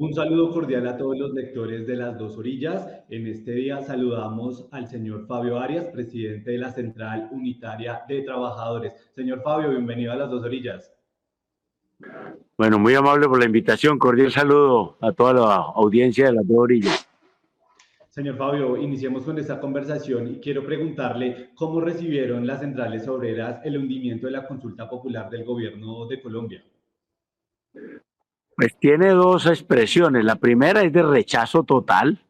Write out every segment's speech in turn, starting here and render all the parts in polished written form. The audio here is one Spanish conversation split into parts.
Un saludo cordial a todos los lectores de Las Dos Orillas. En este día saludamos al señor Fabio Arias, presidente de la Central Unitaria de Trabajadores. Señor Fabio, bienvenido a Las Dos Orillas. Bueno, muy amable por la invitación. Cordial saludo a toda la audiencia de Las Dos Orillas. Señor Fabio, iniciemos con esta conversación y quiero preguntarle cómo recibieron las centrales obreras el hundimiento de la consulta popular del gobierno de Colombia. Pues tiene dos expresiones. La primera es de rechazo total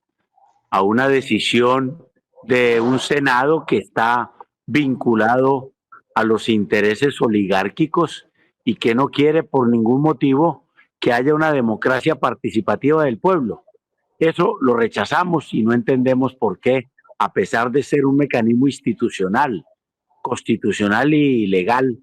a una decisión de un Senado que está vinculado a los intereses oligárquicos y que no quiere por ningún motivo que haya una democracia participativa del pueblo. Eso lo rechazamos y no entendemos por qué, a pesar de ser un mecanismo institucional, constitucional y legal,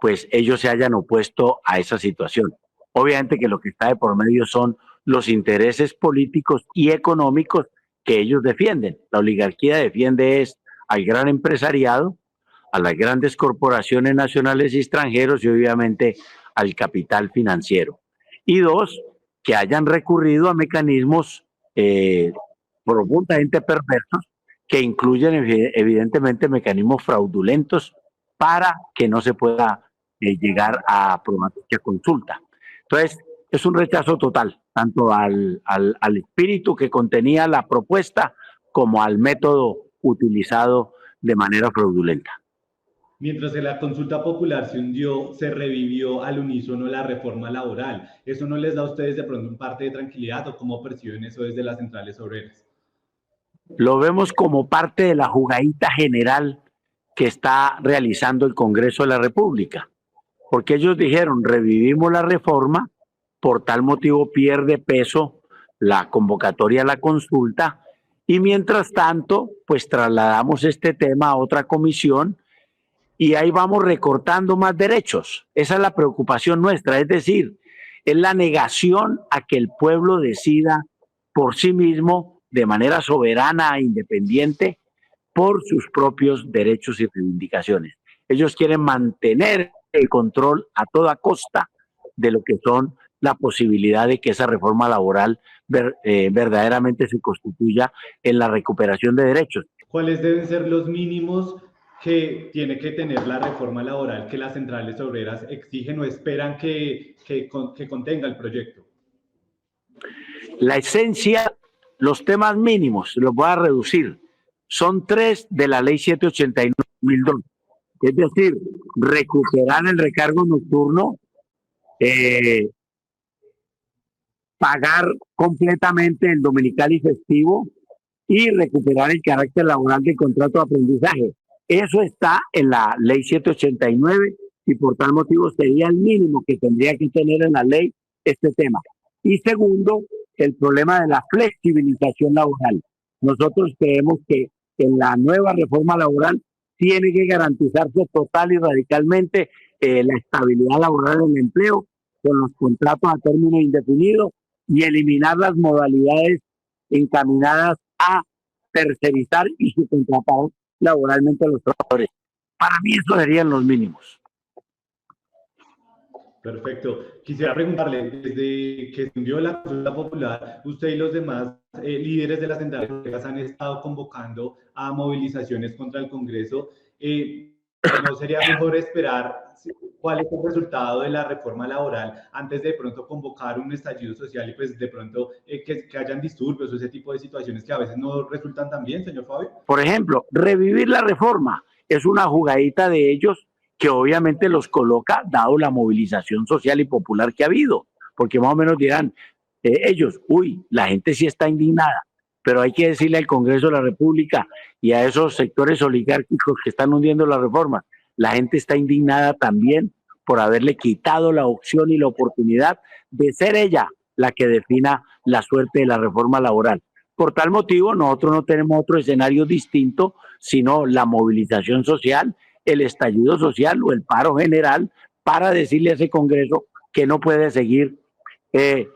pues ellos se hayan opuesto a esa situación. Obviamente que lo que está de por medio son los intereses políticos y económicos que ellos defienden. La oligarquía defiende es al gran empresariado, a las grandes corporaciones nacionales y extranjeros y obviamente al capital financiero. Y dos, que hayan recurrido a mecanismos profundamente perversos que incluyen evidentemente mecanismos fraudulentos para que no se pueda llegar a aprobar dicha consulta. Entonces, es un rechazo total, tanto al espíritu que contenía la propuesta como al método utilizado de manera fraudulenta. Mientras que la consulta popular se hundió, se revivió al unísono la reforma laboral. ¿Eso no les da a ustedes de pronto un parte de tranquilidad o cómo perciben eso desde las centrales obreras? Lo vemos como parte de la jugadita general que está realizando el Congreso de la República, porque ellos dijeron, revivimos la reforma, por tal motivo pierde peso la convocatoria a la consulta, y mientras tanto, pues trasladamos este tema a otra comisión y ahí vamos recortando más derechos. Esa es la preocupación nuestra, es decir, es la negación a que el pueblo decida por sí mismo, de manera soberana e independiente, por sus propios derechos y reivindicaciones. Ellos quieren mantener el control a toda costa de lo que son la posibilidad de que esa reforma laboral verdaderamente se constituya en la recuperación de derechos. ¿Cuáles deben ser los mínimos que tiene que tener la reforma laboral que las centrales obreras exigen o esperan que contenga el proyecto? La esencia, los temas mínimos, los voy a reducir, son tres de la ley 789/2002. Es decir, recuperar el recargo nocturno, pagar completamente el dominical y festivo y recuperar el carácter laboral del contrato de aprendizaje. Eso está en la ley 789 y por tal motivo sería el mínimo que tendría que tener en la ley este tema. Y segundo, el problema de la flexibilización laboral. Nosotros creemos que en la nueva reforma laboral tiene que garantizarse total y radicalmente la estabilidad laboral en el empleo con los contratos a término indefinido y eliminar las modalidades encaminadas a tercerizar y subcontratar laboralmente a los trabajadores. Para mí eso serían los mínimos. Perfecto. Quisiera preguntarle, desde que se hundió la consulta popular, usted y los demás líderes de las centrales obreras han estado convocando a movilizaciones contra el Congreso. ¿No sería mejor esperar cuál es el resultado de la reforma laboral antes de pronto convocar un estallido social y pues de pronto que hayan disturbios o ese tipo de situaciones que a veces no resultan tan bien, señor Fabio? Por ejemplo, revivir la reforma es una jugadita de ellos que obviamente los coloca dado la movilización social y popular que ha habido, porque más o menos dirán ellos, uy, la gente sí está indignada, pero hay que decirle al Congreso de la República y a esos sectores oligárquicos que están hundiendo la reforma, la gente está indignada también por haberle quitado la opción y la oportunidad de ser ella la que defina la suerte de la reforma laboral. Por tal motivo, nosotros no tenemos otro escenario distinto, sino la movilización social, el estallido social o el paro general para decirle a ese Congreso que no puede seguir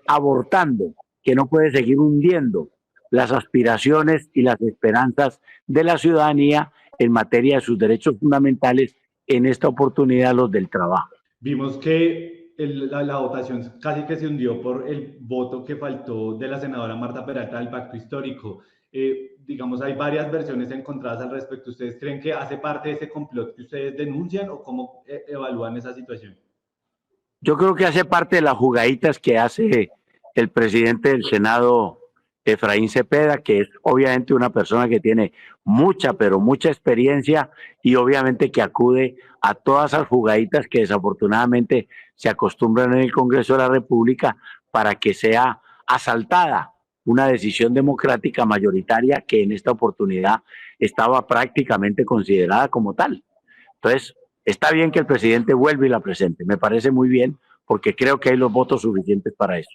abortando, que no puede seguir hundiendo las aspiraciones y las esperanzas de la ciudadanía en materia de sus derechos fundamentales, en esta oportunidad los del trabajo. Vimos que la votación casi que se hundió por el voto que faltó de la senadora Marta Peralta del pacto histórico. Digamos, hay varias versiones encontradas al respecto. ¿Ustedes creen que hace parte de ese complot que ustedes denuncian o cómo evalúan esa situación? Yo creo que hace parte de las jugaditas que hace el presidente del Senado, Efraín Cepeda, que es obviamente una persona que tiene mucha, pero mucha experiencia y obviamente que acude a todas esas jugaditas que desafortunadamente se acostumbran en el Congreso de la República para que sea asaltada una decisión democrática mayoritaria que en esta oportunidad estaba prácticamente considerada como tal. Entonces, está bien que el presidente vuelva y la presente, me parece muy bien, porque creo que hay los votos suficientes para eso.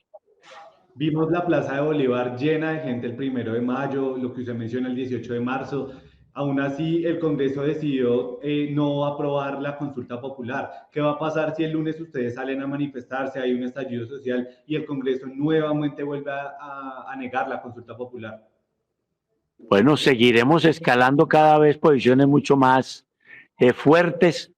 Vimos la Plaza de Bolívar llena de gente el 1 de mayo, lo que usted menciona el 18 de marzo. Aún así, el Congreso decidió no aprobar la consulta popular. ¿Qué va a pasar si el lunes ustedes salen a manifestarse, hay un estallido social y el Congreso nuevamente vuelve a negar la consulta popular? Bueno, seguiremos escalando cada vez posiciones mucho más fuertes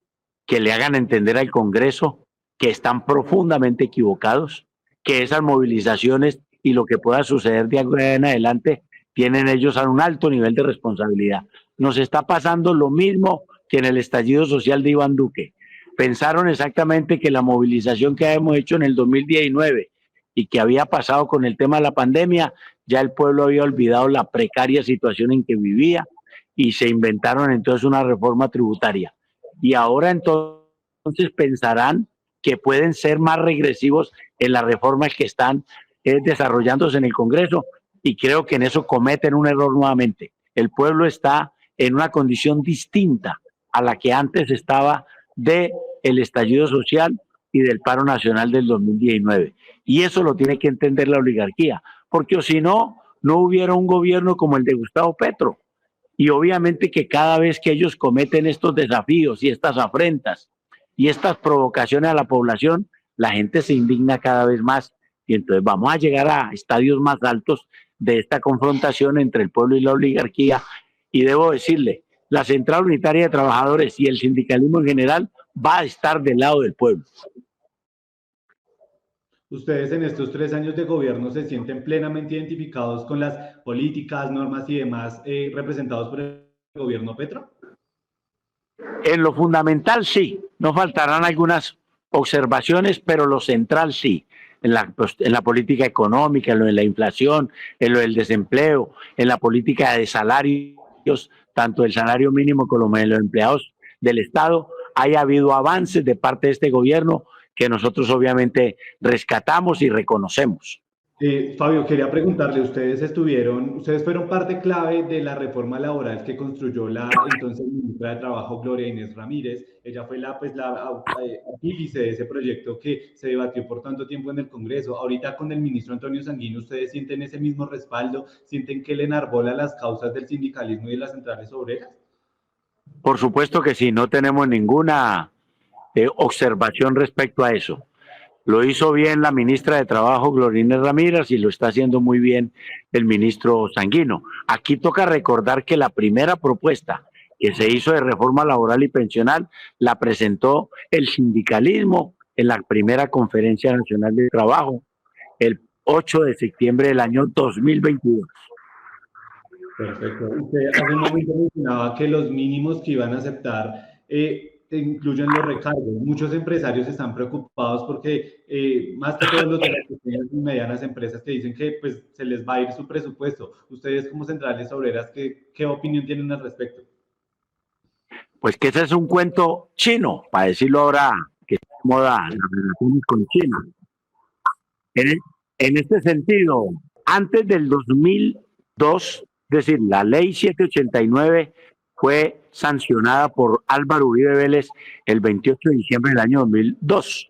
que le hagan entender al Congreso que están profundamente equivocados, que esas movilizaciones y lo que pueda suceder de ahora en adelante tienen ellos a un alto nivel de responsabilidad. Nos está pasando lo mismo que en el estallido social de Iván Duque. Pensaron exactamente que la movilización que habíamos hecho en el 2019 y que había pasado con el tema de la pandemia, ya el pueblo había olvidado la precaria situación en que vivía y se inventaron entonces una reforma tributaria. Y ahora entonces pensarán que pueden ser más regresivos en las reformas que están desarrollándose en el Congreso y creo que en eso cometen un error nuevamente. El pueblo está en una condición distinta a la que antes estaba del estallido social y del paro nacional del 2019. Y eso lo tiene que entender la oligarquía, porque si no, no hubiera un gobierno como el de Gustavo Petro. Y obviamente que cada vez que ellos cometen estos desafíos y estas afrentas y estas provocaciones a la población, la gente se indigna cada vez más y entonces vamos a llegar a estadios más altos de esta confrontación entre el pueblo y la oligarquía. Y debo decirle, la Central Unitaria de Trabajadores y el sindicalismo en general va a estar del lado del pueblo. ¿Ustedes en estos 3 años de gobierno se sienten plenamente identificados con las políticas, normas y demás representados por el gobierno Petro? En lo fundamental sí, no faltarán algunas observaciones, pero lo central sí. En la política económica, en lo de la inflación, en lo del desempleo, en la política de salarios, tanto el salario mínimo como de los empleados del Estado, haya habido avances de parte de este gobierno que nosotros obviamente rescatamos y reconocemos. Fabio, quería preguntarle, ustedes fueron parte clave de la reforma laboral que construyó la entonces ministra de Trabajo, Gloria Inés Ramírez. Ella fue la artífice de ese proyecto que se debatió por tanto tiempo en el Congreso. Ahorita con el ministro Antonio Sanguino, ¿ustedes sienten ese mismo respaldo? ¿Sienten que él enarbola las causas del sindicalismo y de las centrales obreras? Por supuesto que sí, no tenemos ninguna observación respecto a eso. Lo hizo bien la ministra de Trabajo, Gloria Inés Ramírez, y lo está haciendo muy bien el ministro Sanguino. Aquí toca recordar que la primera propuesta que se hizo de reforma laboral y pensional la presentó el sindicalismo en la primera Conferencia Nacional de Trabajo, el 8 de septiembre del año 2022. Perfecto. Usted hace un momento mencionaba que los mínimos que iban a aceptar incluyen los recargos. Muchos empresarios están preocupados porque más que todos los de las pequeñas y medianas empresas que dicen que pues, se les va a ir su presupuesto. Ustedes como centrales obreras, ¿qué opinión tienen al respecto? Pues que ese es un cuento chino, para decirlo ahora que está de moda las relaciones con China. En, en este sentido, antes del 2002, es decir, la ley 789 fue sancionada por Álvaro Uribe Vélez el 28 de diciembre del año 2002.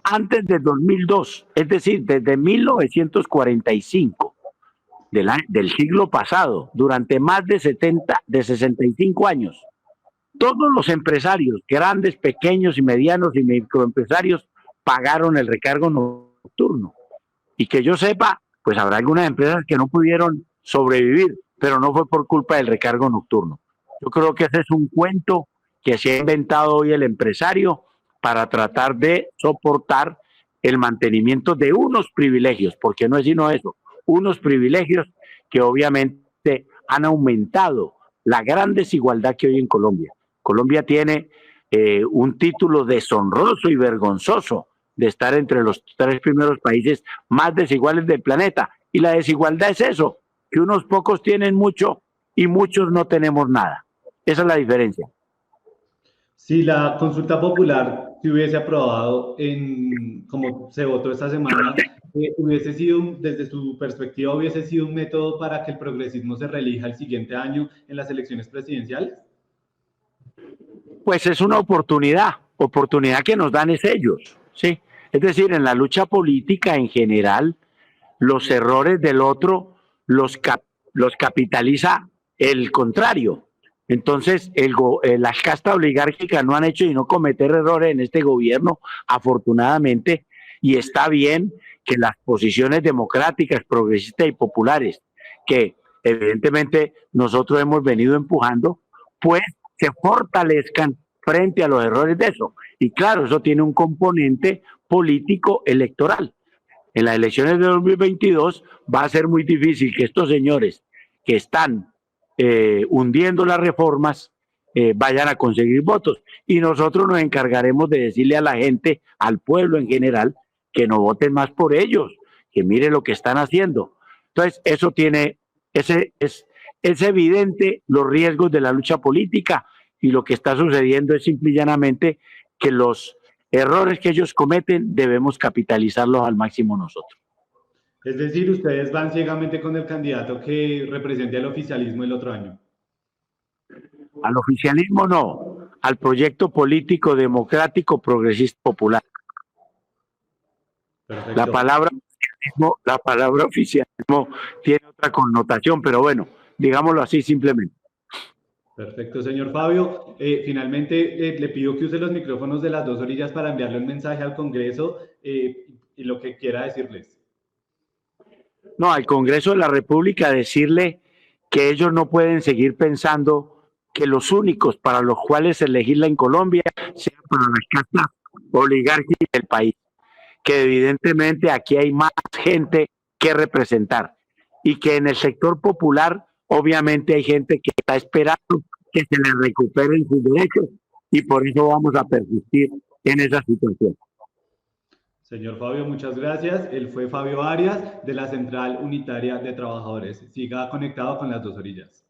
Antes del 2002, es decir, desde 1945 del siglo pasado, durante más de 65 años, todos los empresarios, grandes, pequeños y medianos y microempresarios, pagaron el recargo nocturno. Y que yo sepa, pues habrá algunas empresas que no pudieron sobrevivir, pero no fue por culpa del recargo nocturno. Yo creo que ese es un cuento que se ha inventado hoy el empresario para tratar de soportar el mantenimiento de unos privilegios, porque no es sino eso, unos privilegios que obviamente han aumentado la gran desigualdad que hay en Colombia. Colombia tiene un título deshonroso y vergonzoso de estar entre los 3 primeros países más desiguales del planeta. Y la desigualdad es eso, que unos pocos tienen mucho y muchos no tenemos nada. Esa es la diferencia. Si la consulta popular se hubiese aprobado como se votó esta semana, hubiese sido, desde su perspectiva, hubiese sido un método para que el progresismo se reelija el siguiente año en las elecciones presidenciales. Pues es una oportunidad que nos dan es ellos, ¿sí? Es decir, en la lucha política en general, los errores del otro los capitaliza el contrario. Entonces, las castas oligárquicas no han hecho y no cometer errores en este gobierno, afortunadamente, y está bien que las posiciones democráticas, progresistas y populares, que evidentemente nosotros hemos venido empujando, pues se fortalezcan frente a los errores de eso. Y claro, eso tiene un componente político electoral. En las elecciones de 2022 va a ser muy difícil que estos señores que están hundiendo las reformas vayan a conseguir votos. Y nosotros nos encargaremos de decirle a la gente, al pueblo en general, que no voten más por ellos, que mire lo que están haciendo. Entonces, eso tiene, es evidente los riesgos de la lucha política y lo que está sucediendo es simple y llanamente que los errores que ellos cometen debemos capitalizarlos al máximo nosotros. Es decir, ustedes van ciegamente con el candidato que represente al oficialismo el otro año. Al oficialismo no, al proyecto político democrático progresista popular. Perfecto. La palabra oficialismo tiene otra connotación, pero bueno, digámoslo así simplemente. Perfecto, señor Fabio. Finalmente, le pido que use los micrófonos de las dos orillas para enviarle un mensaje al Congreso y lo que quiera decirles. No, al Congreso de la República decirle que ellos no pueden seguir pensando que los únicos para los cuales se legisla en Colombia sean para las castas oligárquicas del país, que evidentemente aquí hay más gente que representar y que en el sector popular obviamente hay gente que está esperando que se les recuperen sus derechos y por eso vamos a persistir en esa situación. Señor Fabio, muchas gracias. Él fue Fabio Arias de la Central Unitaria de Trabajadores. Siga conectado con las dos orillas.